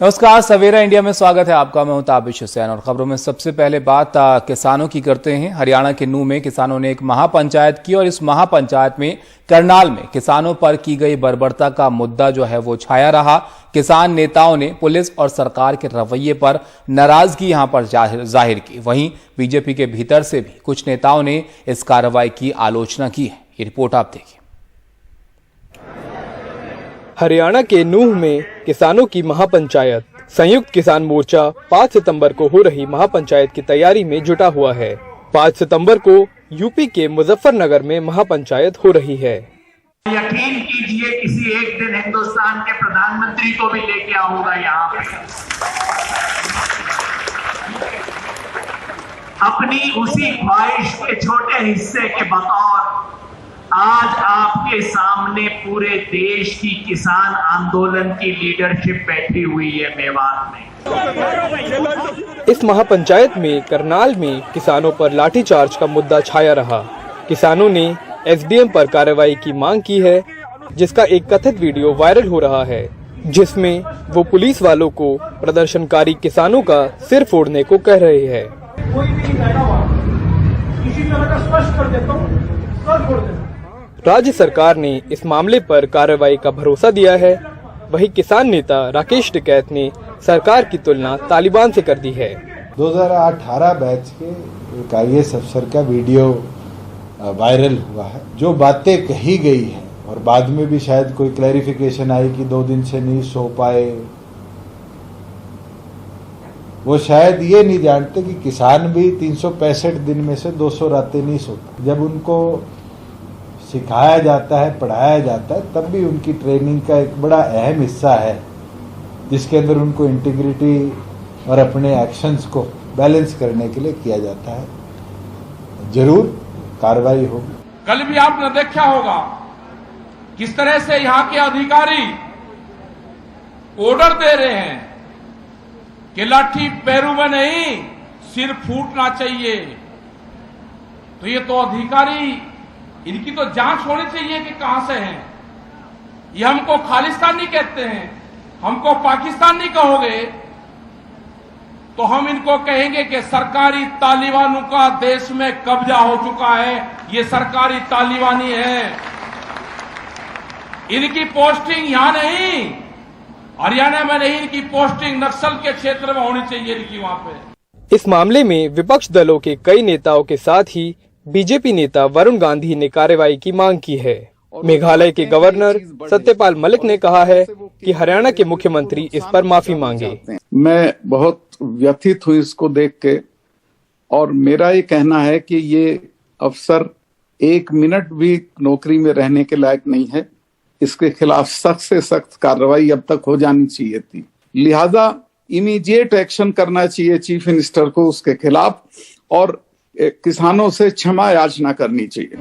नमस्कार, सवेरा इंडिया में स्वागत है आपका। मैं हूं ताबिश हुसैन और खबरों में सबसे पहले बात किसानों की करते हैं। हरियाणा के नूंह में किसानों ने एक महापंचायत की और इस महापंचायत में करनाल में किसानों पर की गई बर्बरता का मुद्दा जो है वो छाया रहा। किसान नेताओं ने पुलिस और सरकार के रवैये पर नाराजगी यहां पर जाहिर की। वहीं बीजेपी के भीतर से भी कुछ नेताओं ने इस कार्रवाई की आलोचना की है। ये रिपोर्ट आप देखिए। हरियाणा के नूंह में किसानों की महापंचायत। संयुक्त किसान मोर्चा 5 सितंबर को हो रही महापंचायत की तैयारी में जुटा हुआ है। 5 सितंबर को यूपी के मुजफ्फरनगर में महापंचायत हो रही है। यकीन कीजिए किसी एक दिन हिंदुस्तान के प्रधानमंत्री को भी लेके आऊंगा यहाँ पे। अपनी उसी ख्वाहिश के छोटे हिस्से के बतौर आज आपके सामने पूरे देश की किसान आंदोलन की लीडरशिप बैठी हुई है मेवात में। इस महापंचायत में करनाल में किसानों पर लाठीचार्ज का मुद्दा छाया रहा। किसानों ने एसडीएम पर कार्रवाई की मांग की है, जिसका एक कथित वीडियो वायरल हो रहा है, जिसमें वो पुलिस वालों को प्रदर्शनकारी किसानों का सिर फोड़ने को कह रहे हैं। राज्य सरकार ने इस मामले पर कार्रवाई का भरोसा दिया है। वहीं किसान नेता राकेश टिकैत ने सरकार की तुलना तालिबान से कर दी है। 2018 बैच के एक IAS अफसर का वीडियो वायरल हुआ है। जो बातें कही गई हैं और बाद में भी शायद कोई क्लैरिफिकेशन आई कि 2 दिन से नहीं सो पाए, वो शायद ये नहीं जानते कि किसान भी 365 दिन में से 200 रातें नहीं सोते। जब उनको सिखाया जाता है, पढ़ाया जाता है, तब भी उनकी ट्रेनिंग का एक बड़ा अहम हिस्सा है, जिसके अंदर उनको इंटीग्रिटी और अपने एक्शंस को बैलेंस करने के लिए किया जाता है। जरूर कार्रवाई होगी। कल भी आपने देखा होगा किस तरह से यहाँ के अधिकारी ऑर्डर दे रहे हैं कि लाठी पैरों में नहीं, सिर फूटना चाहिए। तो ये तो अधिकारी, इनकी तो जांच होनी चाहिए कि कहां से हैं। ये हमको खालिस्तानी कहते हैं, हमको पाकिस्तानी कहोगे तो हम इनको कहेंगे कि सरकारी तालिबानों का देश में कब्जा हो चुका है। ये सरकारी तालिबानी है। इनकी पोस्टिंग यहां नहीं, हरियाणा में नहीं, इनकी पोस्टिंग नक्सल के क्षेत्र में होनी चाहिए इनकी वहां पे। इस मामले में विपक्ष दलों के कई नेताओं के साथ ही बीजेपी नेता वरुण गांधी ने कार्रवाई की मांग की है। मेघालय के गवर्नर सत्यपाल मलिक ने कहा है कि हरियाणा के मुख्यमंत्री इस पर माफी मांगे। मैं बहुत व्यथित हूँ इसको देख के, और मेरा ये कहना है कि ये अफसर 1 मिनट भी नौकरी में रहने के लायक नहीं है। इसके खिलाफ सख्त से सख्त कार्रवाई अब तक हो जानी चाहिए थी। लिहाजा इमीडिएट एक्शन करना चाहिए चीफ मिनिस्टर को उसके खिलाफ, और किसानों से क्षमा याचना करनी चाहिए।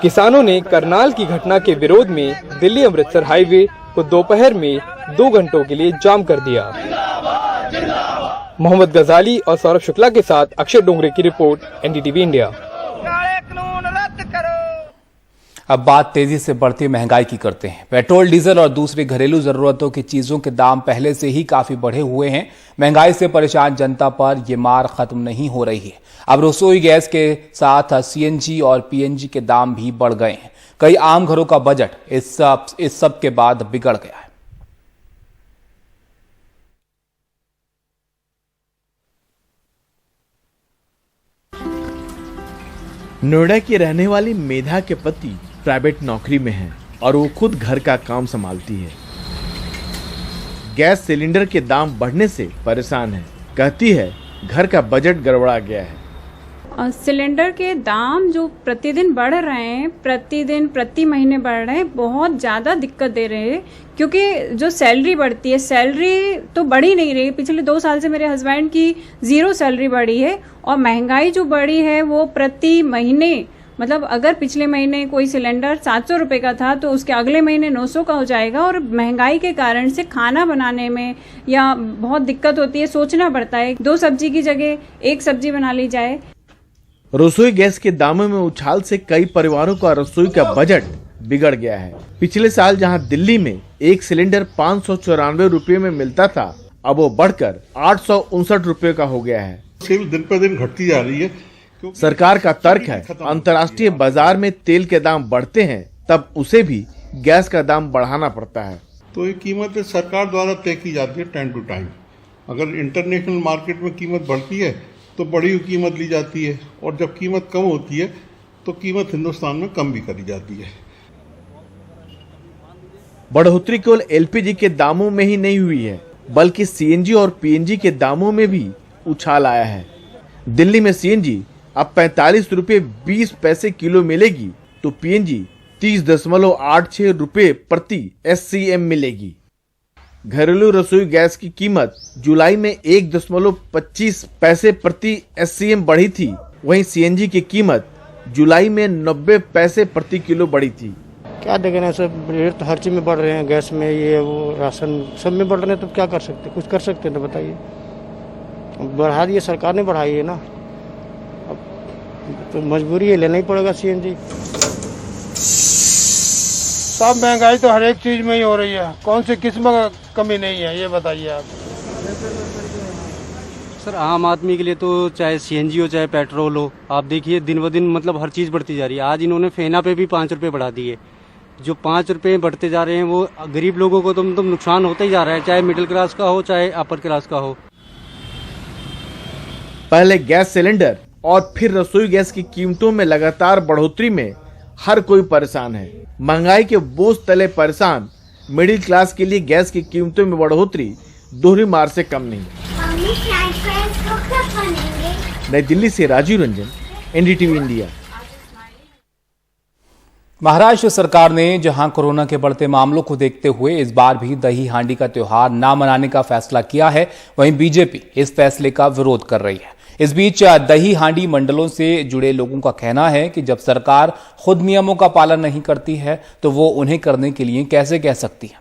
किसानों ने करनाल की घटना के विरोध में दिल्ली अमृतसर हाईवे को दोपहर में 2 घंटों के लिए जाम कर दिया। मोहम्मद गजाली और सौरभ शुक्ला के साथ अक्षय डोंगरे की रिपोर्ट, NDTV इंडिया। अब बात तेजी से बढ़ती महंगाई की करते हैं। पेट्रोल, डीजल और दूसरी घरेलू जरूरतों की चीजों के दाम पहले से ही काफी बढ़े हुए हैं। महंगाई से परेशान जनता पर यह मार खत्म नहीं हो रही है। अब रसोई गैस के साथ CNG और PNG के दाम भी बढ़ गए हैं। कई आम घरों का बजट इस सब के बाद बिगड़ गया है। नोएडा की रहने वाली मेधा के पति प्राइवेट नौकरी में हैं और वो खुद घर का काम संभालती है। गैस सिलेंडर के दाम बढ़ने से परेशान है। कहती है घर का बजट गड़बड़ा गया है। सिलेंडर के दाम जो प्रतिदिन बढ़ रहे हैं, प्रतिदिन प्रति महीने बढ़ रहे हैं, बहुत ज़्यादा दिक्कत दे रहे हैं। क्योंकि जो सैलरी बढ़ती है, सैलरी तो बढ़ी नहीं रही। पिछले 2 साल से मेरे हस्बैंड की 0 सैलरी बढ़ी है, और महंगाई जो बढ़ी है वो प्रति महीने, मतलब अगर पिछले महीने कोई सिलेंडर 700 रुपये का था तो उसके अगले महीने 900 का हो जाएगा। और महंगाई के कारण से खाना बनाने में या बहुत दिक्कत होती है, सोचना पड़ता है 2 सब्जी की जगह 1 सब्जी बना ली जाए। रसोई गैस के दामों में उछाल से कई परिवारों का रसोई का बजट बिगड़ गया है। पिछले साल जहां दिल्ली में एक सिलेंडर 594 रुपए में मिलता था, अब वो बढ़कर 859 रुपए का हो गया है। सेल दिन पर दिन घटती जा रही है। सरकार का तर्क है अंतर्राष्ट्रीय बाजार में तेल के दाम बढ़ते हैं तब उसे भी गैस का दाम बढ़ाना पड़ता है। तो ये कीमत सरकार द्वारा तय की जाती है टाइम टू टाइम। अगर इंटरनेशनल मार्केट में कीमत बढ़ती है तो बढ़ी हुई कीमत ली जाती है, और जब कीमत कम होती है तो कीमत हिंदुस्तान में कम भी करी जाती है। बढ़ोतरी केवल एलपीजी के दामों में ही नहीं हुई है, बल्कि सीएनजी और पीएनजी के दामों में भी उछाल आया है। दिल्ली में सीएनजी अब 45 रुपए 20 पैसे किलो मिलेगी तो पीएनजी 30.86 रुपए प्रति SCM मिलेगी। घरेलू रसोई गैस की कीमत जुलाई में 1.25 पैसे प्रति SCM बढ़ी थी, वहीं सीएनजी की कीमत जुलाई में 90 पैसे प्रति किलो बढ़ी थी। क्या देखें ना, सब रेट तो हर चीज में बढ़ रहे हैं, गैस में ये वो राशन सब में बढ़ रहे हैं, तो क्या कर सकते, कुछ कर सकते हैं तो बताइए। बढ़ा दिए, सरकार ने बढ़ाई है ना, अब तो मजबूरी है, लेना ही पड़ेगा सीएनजी। सब महंगाई तो हर एक चीज में ही हो रही है, कौन सी किस्म का कमी नहीं है ये बताइए आप। सर आम आदमी के लिए तो चाहे सीएनजी हो चाहे पेट्रोल हो, आप देखिए दिन ब दिन मतलब हर चीज़ बढ़ती जा रही है। आज इन्होंने फेना पे भी 5 रुपये बढ़ा दिए। जो 5 रुपये बढ़ते जा रहे हैं वो गरीब लोगों को तो मतलब नुकसान होता ही जा रहा है, चाहे मिडिल क्लास का हो चाहे अपर क्लास का हो। पहले गैस सिलेंडर और फिर रसोई गैस की कीमतों में लगातार बढ़ोतरी में हर कोई परेशान है। महंगाई के बोझ तले परेशान मिडिल क्लास के लिए गैस की कीमतों में बढ़ोतरी दोहरी मार से कम नहीं। नई दिल्ली से राजीव रंजन, एनडीटीवी इंडिया। महाराष्ट्र सरकार ने जहां कोरोना के बढ़ते मामलों को देखते हुए इस बार भी दही हांडी का त्योहार न मनाने का फैसला किया है, वहीं बीजेपी इस फैसले का विरोध कर रही है। इस बीच दही हांडी मंडलों से जुड़े लोगों का कहना है कि जब सरकार खुद नियमों का पालन नहीं करती है तो वो उन्हें करने के लिए कैसे कह सकती है।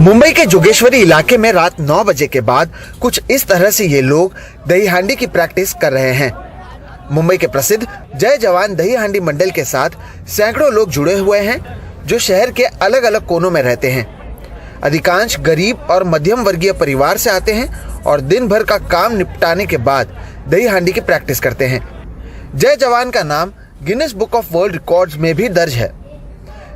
मुंबई के जोगेश्वरी इलाके में रात 9 बजे के बाद कुछ इस तरह से ये लोग दही हांडी की प्रैक्टिस कर रहे हैं। मुंबई के प्रसिद्ध जय जवान दही हांडी मंडल के साथ सैकड़ों लोग जुड़े हुए हैं जो शहर के अलग अलग कोनों में रहते हैं। अधिकांश गरीब और मध्यम वर्गीय परिवार से आते हैं और दिन भर का काम निपटाने के बाद दही हांडी की प्रैक्टिस करते हैं। जय जवान का नाम Guinness book of world records में भी दर्ज है।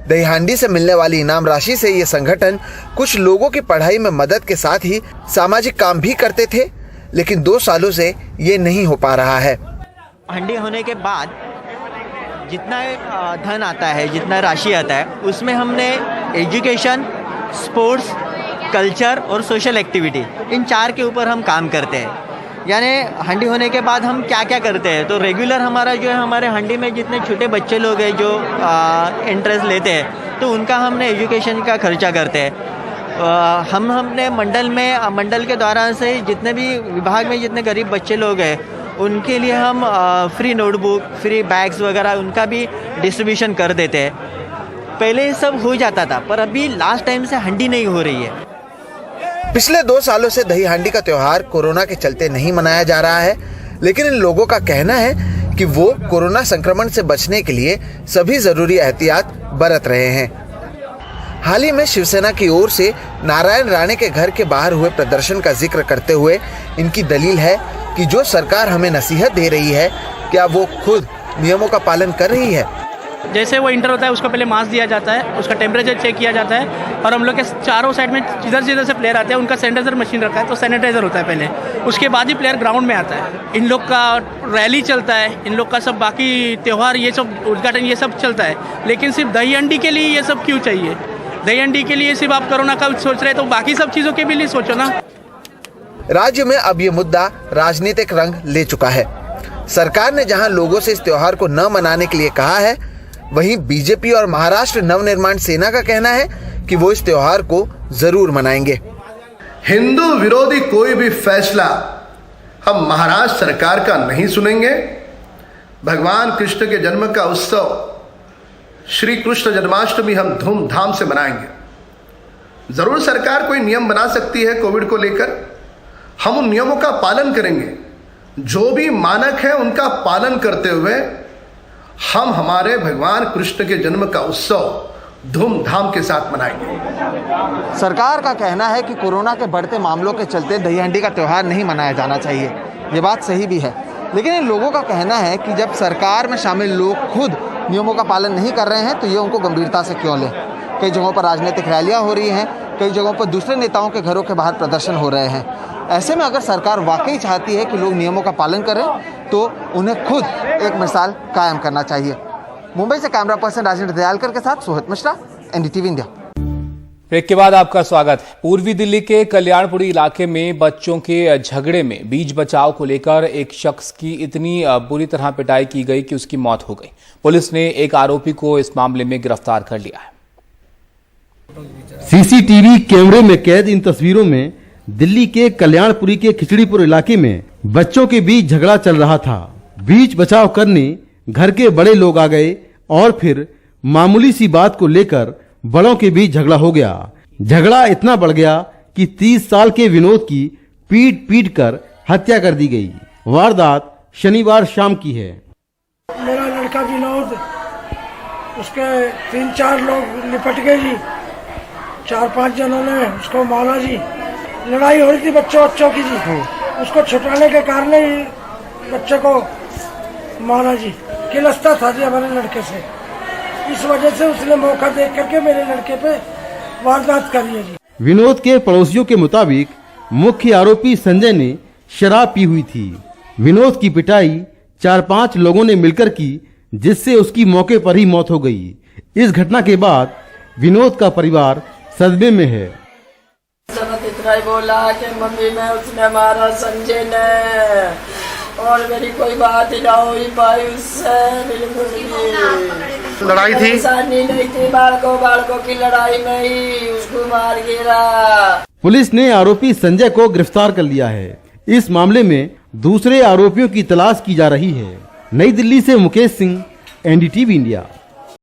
दही हांडी से मिलने वाली इनाम राशि से ये संगठन कुछ लोगों की पढ़ाई में मदद के साथ ही सामाजिक काम भी करते थे, लेकिन 2 सालों से ये नहीं हो पा रहा है। हांडी होने के बाद जितना धन आता है, जितना राशि आता है, उसमें हमने एजुकेशन, स्पोर्ट्स, कल्चर और सोशल एक्टिविटी, इन 4 के ऊपर हम काम करते हैं। यानी हांडी होने के बाद हम क्या क्या करते हैं, तो रेगुलर हमारा जो है, हमारे हांडी में जितने छोटे बच्चे लोग हैं जो इंटरेस्ट लेते हैं, तो उनका हमने एजुकेशन का खर्चा करते हैं। हमने मंडल के द्वारा से जितने भी विभाग में जितने गरीब बच्चे लोग हैं उनके लिए हम फ्री नोटबुक, फ्री बैग्स वगैरह उनका भी डिस्ट्रीब्यूशन कर देते हैं। पहले सब हो जाता था, पर अभी लास्ट टाइम से हांडी नहीं हो रही है। पिछले 2 सालों से दही हांडी का त्योहार कोरोना के चलते नहीं मनाया जा रहा है, लेकिन इन लोगों का कहना है कि वो कोरोना संक्रमण से बचने के लिए सभी जरूरी एहतियात बरत रहे हैं। हाल ही में शिवसेना की ओर से नारायण राणे के घर के बाहर हुए प्रदर्शन का जिक्र करते हुए इनकी दलील है कि जो सरकार हमें नसीहत दे रही है, क्या वो खुद नियमों का पालन कर रही है। जैसे वो इंटर होता है उसको पहले मास्क दिया जाता है, उसका टेम्परेचर चेक किया जाता है, और हम लोग के चारों साइड में जिधर से प्लेयर आते हैं उनका सैनिटाइजर मशीन रखा है, तो सैनिटाइजर होता है पहले, उसके बाद ही प्लेयर ग्राउंड में आता है। इन लोग का रैली चलता है, इन लोग का सब बाकी त्यौहार ये सब उद्घाटन ये सब चलता है, लेकिन सिर्फ दही हांडी के लिए ये सब क्यों चाहिए? दही हांडी के लिए सिर्फ आप कोरोना का सोच रहे हैं तो बाकी सब चीज़ों के भी लिए सोचो ना। राज्य में अब ये मुद्दा राजनीतिक रंग ले चुका है। सरकार ने जहां लोगों से इस त्योहार को न मनाने के लिए कहा है, वहीं बीजेपी और महाराष्ट्र नवनिर्माण सेना का कहना है कि वो इस त्योहार को जरूर मनाएंगे। हिंदू विरोधी कोई भी फैसला हम महाराष्ट्र सरकार का नहीं सुनेंगे। भगवान कृष्ण के जन्म का उत्सव श्री कृष्ण जन्माष्टमी हम धूमधाम से मनाएंगे। जरूर सरकार कोई नियम बना सकती है कोविड को लेकर, हम उन नियमों का पालन करेंगे। जो भी मानक है उनका पालन करते हुए हम हमारे भगवान कृष्ण के जन्म का उत्सव धूमधाम के साथ मनाएंगे। सरकार का कहना है कि कोरोना के बढ़ते मामलों के चलते दही हांडी का त्यौहार नहीं मनाया जाना चाहिए। ये बात सही भी है, लेकिन इन लोगों का कहना है कि जब सरकार में शामिल लोग खुद नियमों का पालन नहीं कर रहे हैं तो ये उनको गंभीरता से क्यों लें। कई जगहों पर राजनीतिक रैलियां हो रही हैं, कई जगहों पर दूसरे नेताओं के घरों के बाहर प्रदर्शन हो रहे हैं। ऐसे में अगर सरकार वाकई चाहती है कि लोग नियमों का पालन करें तो उन्हें खुद एक मिसाल कायम करना चाहिए। मुंबई से कैमरा पर्सन राजेंद्र दयालकर के साथ Sohit Mishra, NDTV India. Break के बाद आपका स्वागत है। पूर्वी दिल्ली के कल्याणपुरी इलाके में बच्चों के झगड़े में बीच बचाव को लेकर एक शख्स की इतनी बुरी तरह पिटाई की गई कि उसकी मौत हो गई। पुलिस ने एक आरोपी को इस मामले में गिरफ्तार कर लिया है। सीसीटीवी कैमरे में कैद इन तस्वीरों में दिल्ली के कल्याणपुरी के खिचड़ीपुर इलाके में बच्चों के बीच झगड़ा चल रहा था। बीच बचाव करने घर के बड़े लोग आ गए और फिर मामूली सी बात को लेकर बड़ों के बीच झगड़ा हो गया। झगड़ा इतना बढ़ गया कि 30 साल के विनोद की पीट कर हत्या कर दी गई। वारदात शनिवार शाम की है। मेरा लड़का विनोद, उसके 3-4 लोग लिपट गए जी, 4-5 जनों ने उसको मारा जी। लड़ाई हो रही थी बच्चों की जी, उसको छुटाने के कारण ही बच्चे को मारा जी। खिलस्ता था जी हमारे लड़के से, इस वजह से उसने मौका देख करके मेरे लड़के पे वारदात करी है जी। विनोद के पड़ोसियों के मुताबिक मुख्य आरोपी संजय ने शराब पी हुई थी। विनोद की पिटाई 4-5 लोगों ने मिलकर की, जिससे उसकी मौके पर ही मौत हो गई। इस घटना के बाद विनोद का परिवार सदमे में है। इतना ही बोला कि मम्मी ने उसने मारा संजय ने, और मेरी कोई बात ही ना हो पाई उससे, बिल्कुल भी। लड़ाई थी, नहीं थी, बालकों की लड़ाई में ही उसको मार गिरा। पुलिस ने आरोपी संजय को गिरफ्तार कर लिया है। इस मामले में दूसरे आरोपियों की तलाश की जा रही है। नई दिल्ली से मुकेश सिंह, एनडीटीवी इंडिया।